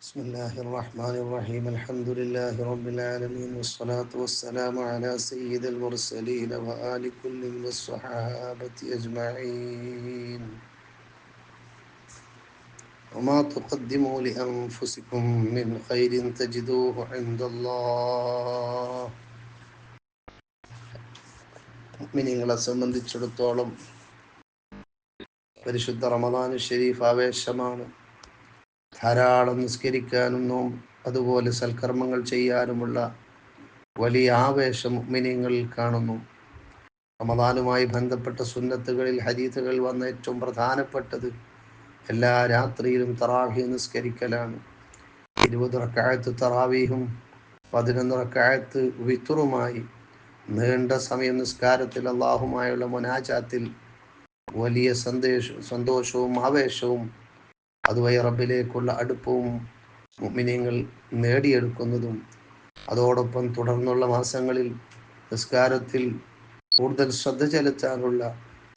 بسم الله الرحمن الرحيم الحمد لله رب العالمين والصلاة والسلام على سيد المرسلين وآل كل والصحابة أجمعين وما تقدموا لأنفسكم من خير تجدوه عند الله. മുഅ്മിനീങ്ങളെ സംബന്ധിച്ചിടത്തോളം പരിശുദ്ധ റമദാൻ ഷരീഫ് ആവേശമാണ്. ധാരാളം നിസ്കരിക്കാനും അതുപോലെ സൽക്കർമ്മങ്ങൾ ചെയ്യാനുമുള്ള വലിയ ആവേശം മുഅ്മിനീങ്ങളിൽ കാണുന്നു. റമദാനുമായി ബന്ധപ്പെട്ട സുന്നത്തുകളിൽ ഹദീസുകൾ വന്ന ഏറ്റവും പ്രധാനപ്പെട്ടത് എല്ലാ രാത്രിയിലും തറാവീഹ് നിസ്കരിക്കലാണ്. 20 റക്അത്ത് തറാവീഹും 11 റക്അത്ത് വിത്റുമായി നീണ്ട സമയം നിസ്കാരത്തിൽ അല്ലാഹുമായുള്ള മുനാജാത്തിൽ വലിയ സന്തോഷവും ആവേശവും അതുവഴി റബ്ബിലേക്കുള്ള അടുപ്പവും മുഅ്മിനീങ്ങൾ നേടിയെടുക്കുന്നതും അതോടൊപ്പം തുടർന്നുള്ള മാസങ്ങളിൽ നിസ്കാരത്തിൽ കൂടുതൽ ശ്രദ്ധ ചെലുത്താനുള്ള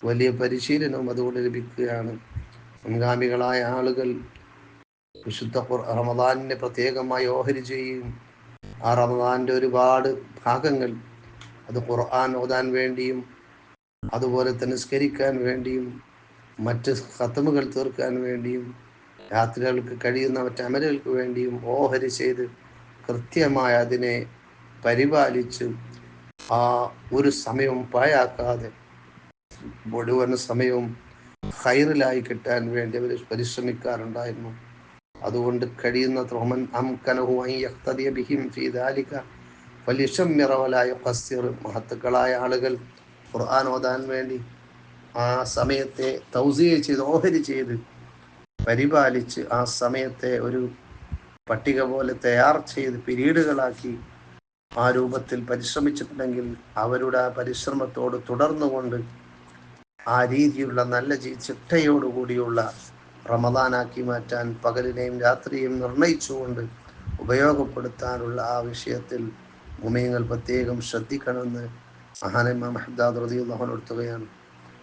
വലിയ പരിശീലനവും അതുകൊണ്ട് ലഭിക്കുകയാണ്. മുൻഗാമികളായ ആളുകൾ വിശുദ്ധ റമദാനിനെ പ്രത്യേകമായി ഓഹരി ചെയ്യുകയും ആ റമദാനിൻ്റെ ഒരുപാട് ഭാഗങ്ങൾ അത് ഖുർആൻ ഓതാൻ വേണ്ടിയും അതുപോലെ തന്നെ നിസ്കരിക്കാൻ വേണ്ടിയും മറ്റ് ഖത്മുകൾ തീർക്കാൻ വേണ്ടിയും രാത്രികൾക്ക് കഴിയുന്ന മറ്റ് അമലുകൾക്ക് വേണ്ടിയും ഓഹരി ചെയ്ത് കൃത്യമായി അതിനെ പരിപാലിച്ച് ആ ഒരു സമയവും പാഴാക്കാതെ മുഴുവൻ സമയവും ഖൈറിലായി കിട്ടാൻ വേണ്ടി അവർ പരിശ്രമിക്കാറുണ്ടായിരുന്നു. അതുകൊണ്ട് കഴിയുന്നത്ര മഹത്തുക്കളായ ആളുകൾ ഖുർആൻ ഓതാൻ വേണ്ടി ആ സമയത്തെ തൗസിയ ചെയ്ത് ഓഹരി ചെയ്ത് പരിപാലിച്ച് ആ സമയത്തെ ഒരു പട്ടിക പോലെ തയ്യാർ ചെയ്ത് പിരീഡുകളാക്കി ആ രൂപത്തിൽ പരിശ്രമിച്ചിട്ടുണ്ടെങ്കിൽ അവരുടെ ആ പരിശ്രമത്തോട് തുടർന്നുകൊണ്ട് ആ രീതിയിലുള്ള നല്ല ചിട്ടയോടുകൂടിയുള്ള റമദാനാക്കി മാറ്റാൻ പകലിനെയും രാത്രിയും നിർണയിച്ചുകൊണ്ട് ഉപയോഗപ്പെടുത്താനുള്ള ആ വിഷയത്തിൽ മുഅ്മിനീങ്ങൾ പ്രത്യേകം ശ്രദ്ധിക്കണമെന്ന് മഹാനായ ഇമാം ഹദ്ദാദ് റളിയല്ലാഹു അൻഹു ഉണർത്തുകയാണ്.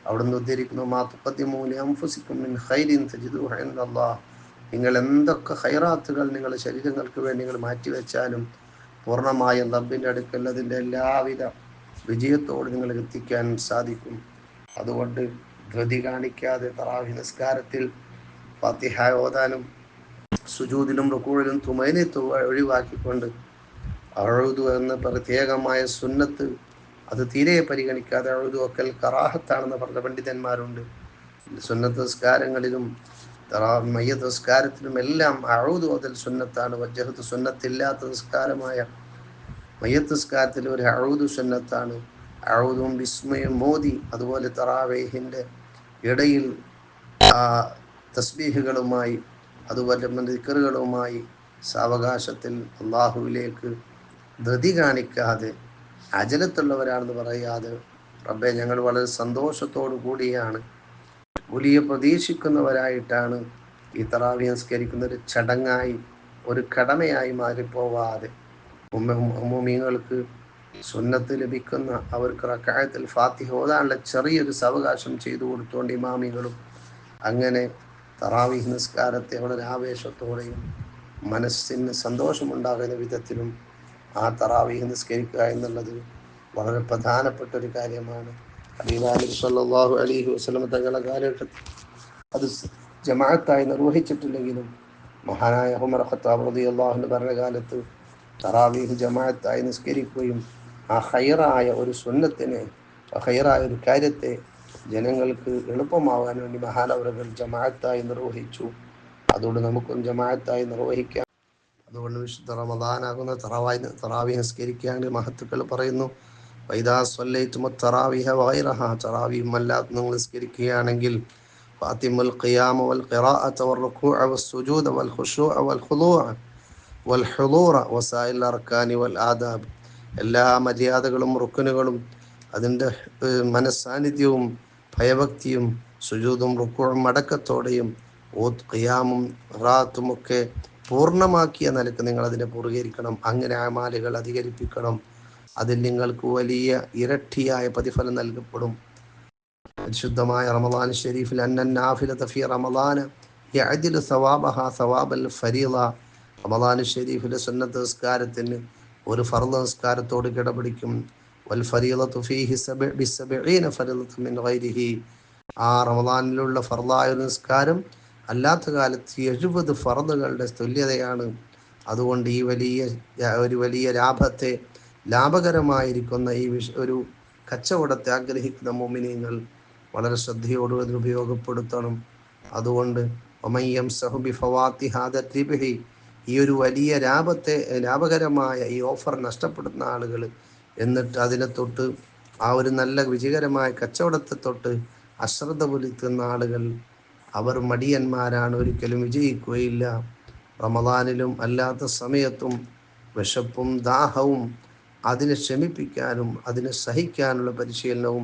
അവിടുന്ന് ഉദ്ധരിക്കുന്നു, മാ തുഖദ്ദിമൂ ലിഅൻഫുസികും മിൻ ഖൈരിൻ തജിദൂഹു ഇൻദല്ലാഹ്. നിങ്ങൾ എന്തൊക്കെ ഖൈറാത്തുകൾ നിങ്ങളുടെ ശരീരങ്ങൾക്ക് വേണ്ടി നിങ്ങൾ മാറ്റിവെച്ചാലും പൂർണ്ണമായും റബ്ബിൻ്റെ അടുക്കൽ അതിൻ്റെ എല്ലാവിധ വിജയത്തോട് നിങ്ങൾ എത്തിക്കാൻ സാധിക്കും. അതുകൊണ്ട് ധൃതി കാണിക്കാതെ തറാവീഹ് നിസ്കാരത്തിൽ ഫാത്തിഹ ഓതാനും സുജൂദിലും റുകൂഇലും തുമൈനത്ത് ഒഴിവാക്കിക്കൊണ്ട് അഊദു എന്ന പ്രത്യേകമായ സുന്നത്ത് അത് തീരെ പരിഗണിക്കാതെ അഊദു വക്കൽ കറാഹത്താണെന്ന് പറഞ്ഞ പണ്ഡിതന്മാരുണ്ട്. സുന്നത്ത് നിസ്കാരങ്ങളിലും മയ്യത്ത് നിസ്കാരത്തിലും എല്ലാം അഊദു ഓതൽ സുന്നത്താണ്. വജ്ഹത്ത് സുന്നത്തില്ലാത്ത നിസ്കാരമായ മയ്യത്ത് നിസ്കാരത്തിൽ ഒരു അഊദു സുന്നത്താണ്. അഊദും ബിസ്മിയും മോദി അതുപോലെ തറാവീഹിൻ്റെ ഇടയിൽ തസ്ബീഹുകളുമായി അതുപോലെ ദിക്റുകളുമായി സാവകാശത്തിൽ അള്ളാഹുവിലേക്ക് ധൃതി കാണിക്കാതെ അജലത്തുള്ളവരാണെന്ന് പറയാതെ റബ്ബെ ഞങ്ങൾ വളരെ സന്തോഷത്തോടു കൂടിയാണ് വലിയ പ്രതീക്ഷിക്കുന്നവരായിട്ടാണ് ഈ തറാവീഹ് നിസ്കരിക്കുന്ന ഒരു ചടങ്ങായി ഒരു കടമയായി മാറിപ്പോവാതെ മുഅ്മിനീങ്ങൾക്ക് സുന്നത്ത് ലഭിക്കുന്ന അവർക്ക് റക്അത്തിൽ ഫാത്തിഹ ഓതാനുള്ള ചെറിയൊരു സാവകാശം ചെയ്തു കൊടുത്തുകൊണ്ട് ഇമാമികളും അങ്ങനെ തറാവീഹ് നിസ്കാരത്തെ വളരെ ആവേശത്തോടെയും മനസ്സിന് സന്തോഷമുണ്ടാകുന്ന വിധത്തിലും ആ തറാവീഹ് നിസ്കരിക്കുക എന്നുള്ളത് വളരെ പ്രധാനപ്പെട്ട ഒരു കാര്യമാണ്. ഹബീബ് സല്ലല്ലാഹു അലൈഹി വസല്ലം തങ്ങളുടെ കാലഘട്ടത്തിൽ അത് ജമാഅത്തായി നിർവഹിച്ചിട്ടില്ലെങ്കിലും മഹാനായ ഉമർ ഖത്താബ് റളിയല്ലാഹു അൻഹു ഭരണകാലത്ത് തറാവീഹ് ജമാഅത്തായി നിസ്കരിക്കുകയും ആ ഖൈറായ ഒരു സുന്നത്തിനെ ഖൈറായ ഒരു കാര്യത്തെ ജനങ്ങൾക്ക് എളുപ്പമാവാൻ വേണ്ടി മഹാനവറുകൾ ജമാഅത്തായി നിർവഹിച്ചു. അതുകൊണ്ട് നമുക്കും ജമാഅത്തായി നിർവഹിക്കാം. അതുകൊണ്ട് വിശുദ്ധ റമദാനാകുന്ന തറാവീഹ് നിസ്കരിക്കുകയാണെങ്കിൽ മഹത്തുക്കൾ പറയുന്നു, വൈദാ സ്വല്ലൈതുമു തറാവീഹ വഗൈറഹ, തറാവീഹ് അല്ലാതെ നിങ്ങൾ നിസ്കരിക്കുകയാണെങ്കിൽ ഫാത്തിമുൽ ഖിയാമ വൽ ഖിറാഅത വൽ റുകൂഅ വസ്സുജൂദ വൽ ഖുശൂഅ വൽ ഖുദൂഅ വൽ ഹുദൂറ വസായിൽ അർക്കാനി വൽ ആദാബ്, എല്ലാ മര്യാദകളും റുക്കനുകളും അതിൻ്റെ മനസ്സാന്നിധ്യവും ഭയഭക്തിയും സുജൂദും റുക്കൂഉം അടക്കത്തോടെയും ഖിയാമും ഖിറാഅത്തും ഒക്കെ പൂർണ്ണമാക്കിയ നിലക്ക് നിങ്ങൾ അതിനെ പൂർത്തീകരിക്കണം. അങ്ങനെ അമാലുകൾ അധികരിപ്പിക്കണം. അതിൽ നിങ്ങൾക്ക് വലിയ ഇരട്ടിയായ പ്രതിഫലം നൽകപ്പെടും. പരിശുദ്ധമായ റമദാൻ ഷരീഫിൽ അന്നൻ നാഫിലത ഫീ റമദാന യഅദിലു സവാബഹ സവാബൽ ഫരീള റമദാൻ ഷരീഫിലെ സുന്നത്ത് നിസ്കാരത്തിന് ഒരു ഫർദ് നിസ്കാരത്തോട് കിടപിടിക്കും. വൽ ഫരീളത്തു ഫീഹി ബിസബഈന ഫരീളത്തുൻ മിൻ ഗൈരിഹി. ആ റമദാനിലുള്ള ഫർദായ നിസ്കാരം അല്ലാത്ത കാലത്ത് 70 ഫർദുകളുടെ തുല്യതയാണ്. അതുകൊണ്ട് ഈ വലിയ ലാഭത്തെ, ലാഭകരമായിരിക്കുന്ന ഈ ഒരു കച്ചവടത്തെ ആഗ്രഹിക്കുന്ന മുഅ്മിനീങ്ങൾ വളരെ ശ്രദ്ധയോടെ അത് ഉപയോഗപ്പെടുത്തണം. അതുകൊണ്ട് ഈ ഒരു വലിയ ലാഭകരമായ ഈ ഓഫർ നഷ്ടപ്പെടുന്ന ആളുകൾ, എന്നിട്ട് അതിനെ തൊട്ട് ആ ഒരു നല്ല വിജയകരമായ കച്ചവടത്തെ തൊട്ട് അശ്രദ്ധ പുലർത്തുന്ന ആളുകൾ, അവർ മടിയന്മാരാണ്, ഒരിക്കലും വിജയിക്കുകയില്ല. റമദാനിലും അല്ലാത്ത സമയത്തും വിശപ്പും ദാഹവും അതിനെ ശമിപ്പിക്കാനും അതിനെ സഹിക്കാനുള്ള പരിശീലനവും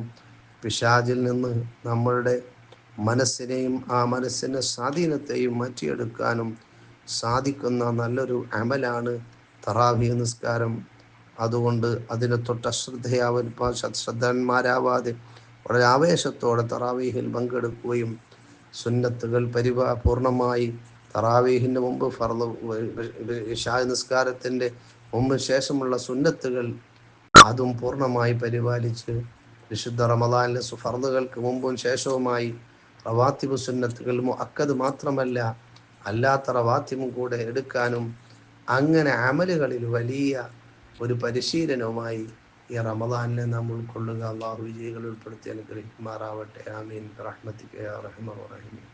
പിശാചിൽ നിന്ന് നമ്മളുടെ മനസ്സിനെയും ആ മനസ്സിൻ്റെ സ്വാധീനത്തെയും മാറ്റിയെടുക്കാനും സാധിക്കുന്ന നല്ലൊരു അമലാണ് തറാവീഹ് നിസ്കാരം. അതുകൊണ്ട് അതിനെ തൊട്ട് ശ്രദ്ധന്മാരാവാതെ വളരെ ആവേശത്തോടെ തറാവീഹിൽ പങ്കെടുക്കുകയും സുന്നത്തുകൾ പൂർണ്ണമായി തറാവീഹിൻ്റെ മുമ്പ് ഇശാ നിസ്കാരത്തിൻ്റെ മുമ്പ് ശേഷമുള്ള സുന്നത്തുകൾ അതും പൂർണ്ണമായി പരിപാലിച്ച് വിശുദ്ധ റമദാനിലെ ഫർദുകൾക്ക് മുമ്പും ശേഷവുമായി റവാത്തിബ് സുന്നത്തുകൾ മുഅക്കദ് മാത്രമല്ല അല്ലാത്ത റവാത്തിബും കൂടെ എടുക്കാനും, അങ്ങനെ അമലുകളിൽ വലിയ ഒരു പരിശീലനവുമായി ഈ റമദാനിനെ നാം ഉൾക്കൊള്ളുക. അല്ലാഹു വിജയികൾ ഉൾപ്പെടുത്തി അനുഗ്രഹിക്കുമാറാവട്ടെ. ആമീൻ. റഹ്മത്തിക യാ റഹ്മാൻ റഹീം.